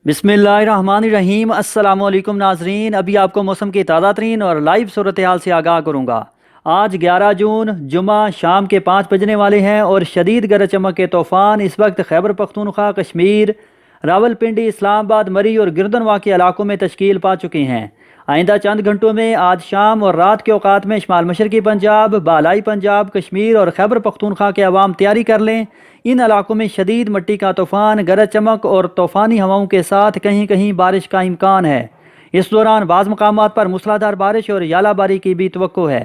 बिस्मिल्लाहिर्रहमानिर्रहीम। अस्सलाम वालेकुम नाजरीन। अभी आपको मौसम की ताज़ा तरीन और लाइव सूरत हाल से आगाह करूँगा। आज 11 जून जुमा शाम के 5 बजने वाले हैं और शदीद गरज चमक के तूफ़ान इस वक्त खैबर पख्तूनख्वा, कश्मीर, रावलपिंडी, इस्लामाबाद, मरी और गिरदनवा के इलाकों में तश्कील पा चुके हैं। आइंदा चंद घंटों में आज शाम और रात के औकात में शुमाल मशरकी पंजाब, बालाई पंजाब, कश्मीर और खैबर पख्तूनख्वा के अवाम तैयारी कर लें। इन इलाकों में शदीद मिट्टी का तूफ़ान, गरज चमक और तूफ़ानी हवाओं के साथ कहीं कहीं बारिश का इम्कान है। इस दौरान बाज़ मकामात पर मूसलाधार बारिश और यालाबारी की भी तवक्को है।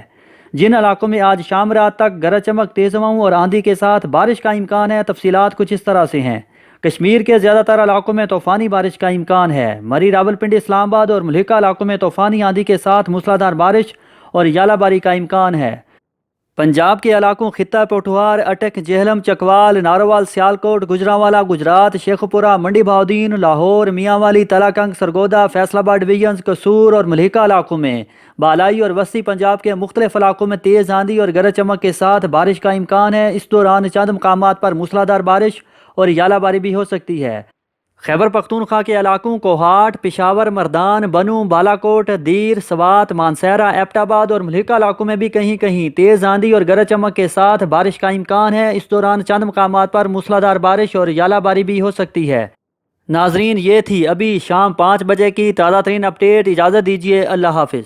जिन इलाकों में आज शाम रात तक गरज चमक, तेज़ हवाओं और आंधी के साथ बारिश का इम्कान है, तफसीलात कुछ इस तरह से हैं। कश्मीर के ज़्यादातर इलाकों में तूफ़ानी बारिश का इम्कान है। मरी, रावलपिंडी, इस्लामाबाद और मलिका इलाकों में तूफ़ानी आंधी के साथ मूसलाधार बारिश और यालाबारी का इम्कान है। पंजाब के इलाकों खित्ता, पोठवार, अटक, जेहलम, चकवाल, नारोवाल, सियालकोट, गुजरांवाला, गुजरात, शेखपुरा, मंडी बहाउद्दीन, लाहौर, मियांवाली, तलाकंग, सरगोदा, फैसलाबाद डिवीजन, कसूर और मलिका इलाकों में, बालाई और वस्ती पंजाब के मुख्तलिफ इलाकों में तेज़ आंधी और गरज चमक के साथ बारिश का इम्कान है। इस दौरान चंद मकामात पर मूसलाधार बारिश और यालाबारी भी हो सकती है। खैबर पख्तूनख्वा के इलाकों कोहाट, पिशावर, मर्दान, बनू, बालाकोट, दीर, सवात, मानसहरा, एबटाबाद और मलिका इलाकों में भी कहीं कहीं तेज़ आंधी और गरज चमक के साथ बारिश का इम्कान है। इस दौरान चंद मकामात पर मूसलाधार बारिश और यालाबारी भी हो सकती है। नाजरीन, ये थी अभी शाम 5 बजे की ताज़ा तरीन अपडेट। इजाज़त दीजिए। अल्लाह हाफिज़।